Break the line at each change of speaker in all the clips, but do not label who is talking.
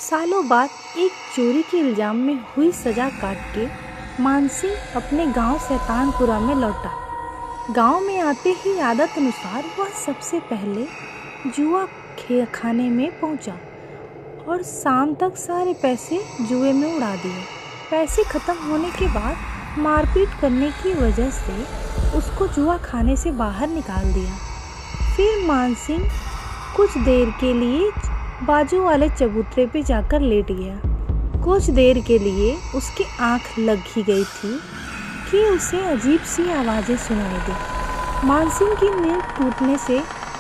सालों बाद एक चोरी के इल्जाम में हुई सजा काट के मानसिंह अपने गांव शैतानपुरा में लौटा। गांव में आते ही आदत अनुसार वह सबसे पहले जुआ खाने में पहुंचा और शाम तक सारे पैसे जुए में उड़ा दिए। पैसे खत्म होने के बाद मारपीट करने की वजह से उसको जुआ खाने से बाहर निकाल दिया। फिर मानसिंह कुछ देर के लिए बाजू वाले चबूतरे पे जाकर लेट गया। कुछ देर के लिए उसकी आंख लग ही गई थी कि उसे अजीब सी आवाज़ें सुनाई दी। मानसिंह की नींद टूटने से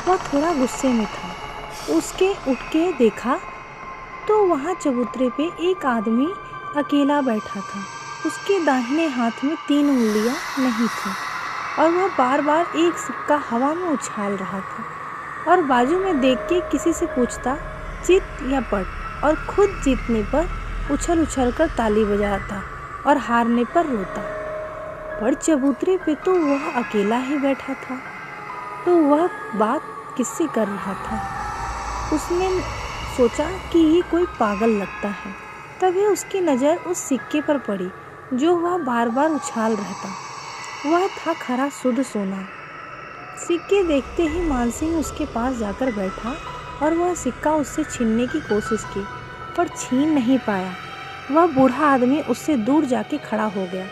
वह थोड़ा गुस्से में था। उसके उठ के देखा तो वहाँ चबूतरे पे एक आदमी अकेला बैठा था। उसके दाहिने हाथ में 3 उंगलियां नहीं थीं और वह बार बार एक सिक्का हवा में उछाल रहा था और बाजू में देख के किसी से पूछता चित या पट, और खुद जीतने पर उछल उछल कर ताली बजाता और हारने पर रोता। पर चबूतरे पे तो वह अकेला ही बैठा था, तो वह बात किससे कर रहा था। उसने सोचा कि ये कोई पागल लगता है। तभी उसकी नज़र उस सिक्के पर पड़ी जो वह बार बार उछाल रहा था। वह था खरा शुद्ध सोना। सिक्के देखते ही मानसिंह उसके पास जाकर बैठा और वह सिक्का उससे छीनने की कोशिश की, पर छीन नहीं पाया। वह बूढ़ा आदमी उससे दूर जाके खड़ा हो गया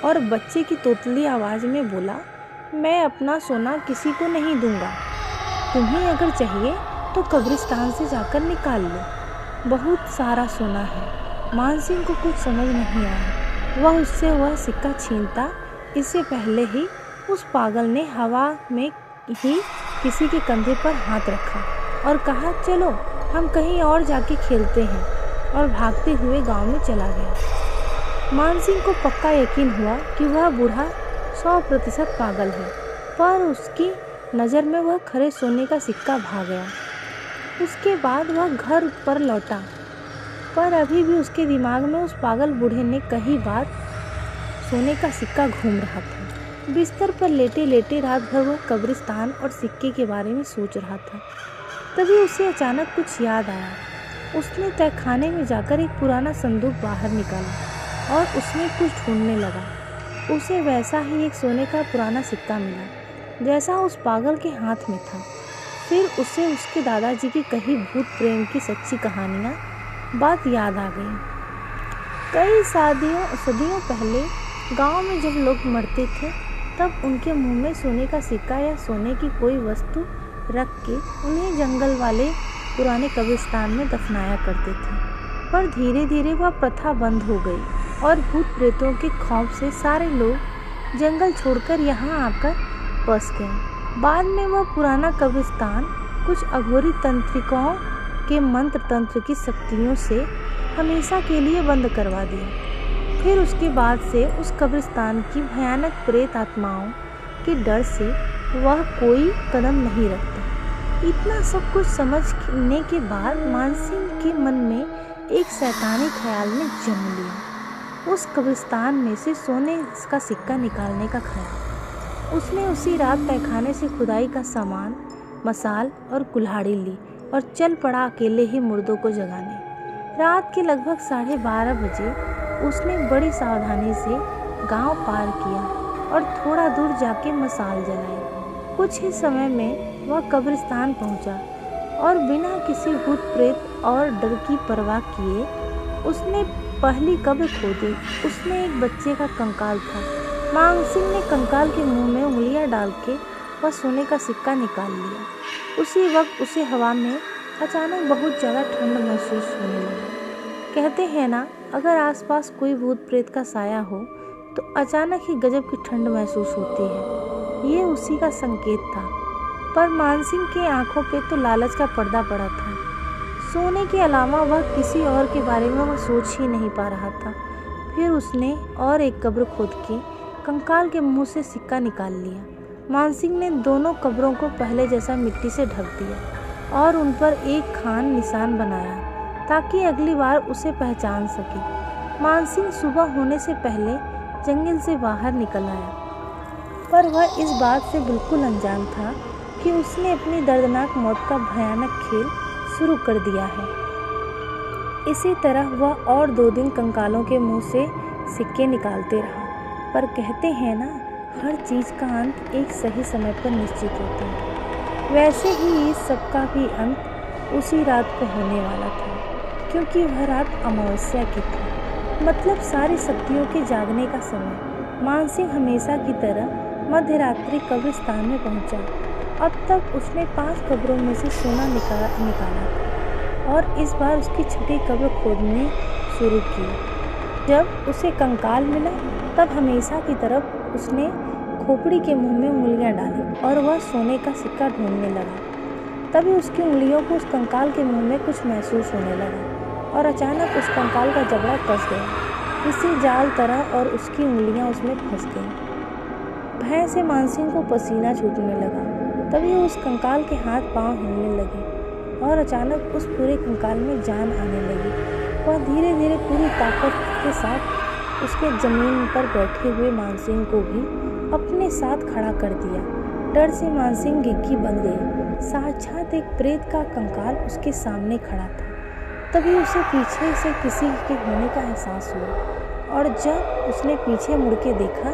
और बच्चे की तोतली आवाज़ में बोला, मैं अपना सोना किसी को नहीं दूंगा। तुम्हें अगर चाहिए तो कब्रिस्तान से जाकर निकाल लो, बहुत सारा सोना है। मानसिंह को कुछ समझ नहीं आया। वह उससे वह सिक्का छीनता इससे पहले ही उस पागल ने हवा में ही किसी के कंधे पर हाथ रखा और कहा, चलो हम कहीं और जाके खेलते हैं, और भागते हुए गांव में चला गया। मानसिंह को पक्का यकीन हुआ कि वह बूढ़ा 100% पागल है, पर उसकी नज़र में वह खरे सोने का सिक्का भाग गया। उसके बाद वह घर पर लौटा, पर अभी भी उसके दिमाग में उस पागल बूढ़े ने कई बार सोने का सिक्का घूम रहा था। बिस्तर पर लेटे लेटे रात भर वह कब्रिस्तान और सिक्के के बारे में सोच रहा था। तभी उसे अचानक कुछ याद आया। उसने तहखाने में जाकर एक पुराना संदूक बाहर निकाला और उसमें कुछ ढूंढने लगा। उसे वैसा ही एक सोने का पुराना सिक्का मिला जैसा उस पागल के हाथ में था। फिर उसे उसके दादाजी की कही भूत प्रेम की सच्ची कहानियाँ बात याद आ गई। कई सदियों पहले गांव में जब लोग मरते थे तब उनके मुंह में सोने का सिक्का या सोने की कोई वस्तु रख के उन्हें जंगल वाले पुराने कब्रिस्तान में दफनाया करते थे। पर धीरे धीरे वह प्रथा बंद हो गई और भूत प्रेतों के खौफ से सारे लोग जंगल छोड़कर यहाँ आकर बस गए। बाद में वह पुराना कब्रिस्तान कुछ अघोरी तंत्रिकाओं के मंत्र तंत्र की शक्तियों से हमेशा के लिए बंद करवा दिया। फिर उसके बाद से उस कब्रिस्तान की भयानक प्रेत आत्माओं के डर से वह कोई कदम नहीं रखता। इतना सब कुछ समझने के बाद मानसिंह के मन में एक शैतानी ख्याल ने जन्म लिया, उस कब्रिस्तान में से सोने का सिक्का निकालने का ख्याल। उसने उसी रात तहखाने से खुदाई का सामान, मसाल और कुल्हाड़ी ली और चल पड़ा अकेले ही मुर्दों को जगाने। रात के लगभग 12:30 बजे उसने बड़ी सावधानी से गांव पार किया और थोड़ा दूर जाके मसाल जलाई। कुछ ही समय में वह कब्रिस्तान पहुंचा और बिना किसी भूत प्रेत और डर की परवाह किए उसने पहली कब्र खोदी। उसमें एक बच्चे का कंकाल था। मानसिंह ने कंकाल के मुंह में उंगलियां डाल के वह सोने का सिक्का निकाल लिया। उसी वक्त उसे हवा में अचानक बहुत ज़्यादा ठंड महसूस होने लगी। कहते हैं ना, अगर आसपास कोई भूत प्रेत का साया हो तो अचानक ही गजब की ठंड महसूस होती है। ये उसी का संकेत था। पर मानसिंह की आंखों पे तो लालच का पर्दा पड़ा था। सोने के अलावा वह किसी और के बारे में वह सोच ही नहीं पा रहा था। फिर उसने और एक कब्र खोद के कंकाल के मुंह से सिक्का निकाल लिया। मानसिंह ने दोनों कब्रों को पहले जैसा मिट्टी से ढक दिया और उन पर एक खान निशान बनाया ताकि अगली बार उसे पहचान सके। मानसिंह सुबह होने से पहले जंगल से बाहर निकल आया, पर वह इस बात से बिल्कुल अनजान था कि उसने अपनी दर्दनाक मौत का भयानक खेल शुरू कर दिया है। इसी तरह वह और 2 दिन कंकालों के मुंह से सिक्के निकालते रहा। पर कहते हैं ना, हर चीज़ का अंत एक सही समय पर निश्चित होता है। वैसे ही इस सब का भी अंत उसी रात को होने वाला था, क्योंकि वह रात अमावस्या की थी, मतलब सारी शक्तियों के जागने का समय। मानसिंह हमेशा की तरह मध्यरात्रि कब्रिस्तान में पहुंचा। अब तक उसने 5 कब्रों में से सोना निकाला था और इस बार उसकी छठी कब्र खोदनी शुरू की। जब उसे कंकाल मिला तब हमेशा की तरह उसने खोपड़ी के मुंह में उंगलियां डाली और वह सोने का सिक्का ढूंढने लगा। तभी उसकी उंगलियों को उस कंकाल के मुंह में कुछ महसूस होने लगा और अचानक उस कंकाल का जबड़ा कस गया किसी जाल तरह और उसकी उंगलियां उसमें फंस गईं। भय से मानसिंह को पसीना छूटने लगा। तभी उस कंकाल के हाथ पांव हिलने लगे और अचानक उस पूरे कंकाल में जान आने लगी। वह धीरे धीरे पूरी ताकत के साथ उसके जमीन पर बैठे हुए मानसिंह को भी अपने साथ खड़ा कर दिया। डर से मानसिंह गिग्गी बन गई। साक्षात एक प्रेत का कंकाल उसके सामने खड़ा था। तभी उसे पीछे से किसी के होने का एहसास हुआ और जब उसने पीछे मुड़ के देखा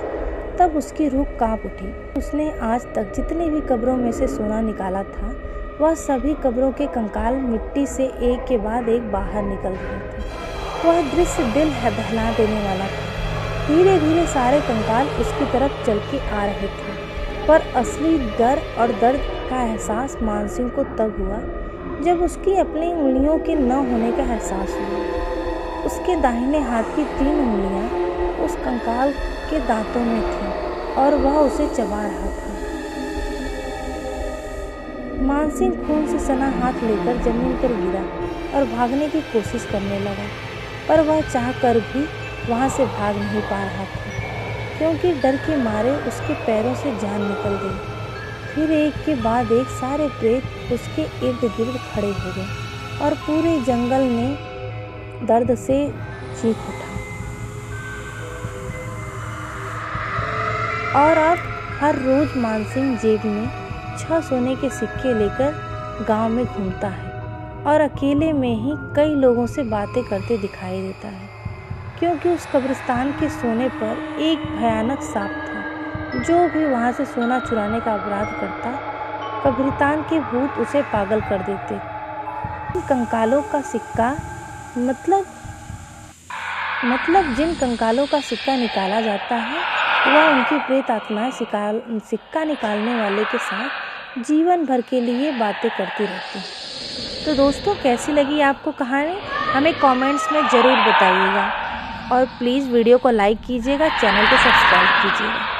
तब उसकी रूह कांप उठी। उसने आज तक जितने भी कब्रों में से सोना निकाला था, वह सभी कब्रों के कंकाल मिट्टी से एक के बाद एक बाहर निकल रहे थे। वह दृश्य दिल दहला देने वाला था। धीरे धीरे सारे कंकाल उसकी तरफ चल के आ रहे थे, पर असली डर और दर्द का एहसास मानसिंह को तब हुआ जब उसकी अपनी उंगलियों के न होने का एहसास हुआ। उसके दाहिने हाथ की 3 उंगलियां उस कंकाल के दांतों में थी और वह उसे चबा रहा था। मानसिंह खून से सना हाथ लेकर जमीन पर गिरा और भागने की कोशिश करने लगा, पर वह चाह कर भी वहां से भाग नहीं पा रहा था, क्योंकि डर के मारे उसके पैरों से जान निकल गई। फिर एक के बाद एक सारे प्रेत उसके इर्द गिर्द खड़े हो गए और पूरे जंगल में दर्द से चीख उठा। और अब हर रोज मानसिंह जेब में 6 सोने के सिक्के लेकर गांव में घूमता है और अकेले में ही कई लोगों से बातें करते दिखाई देता है, क्योंकि उस कब्रिस्तान के सोने पर एक भयानक सांप था। जो भी वहां से सोना चुराने का अपराध करता, कब्रिस्तान के भूत उसे पागल कर देते। कंकालों का सिक्का मतलब जिन कंकालों का सिक्का निकाला जाता है, वह उनकी प्रेत आत्माएं सिक्का निकालने वाले के साथ जीवन भर के लिए बातें करती रहती हैं। तो दोस्तों, कैसी लगी आपको कहानी, हमें कमेंट्स में ज़रूर बताइएगा और प्लीज़ वीडियो को लाइक कीजिएगा, चैनल को सब्सक्राइब कीजिएगा।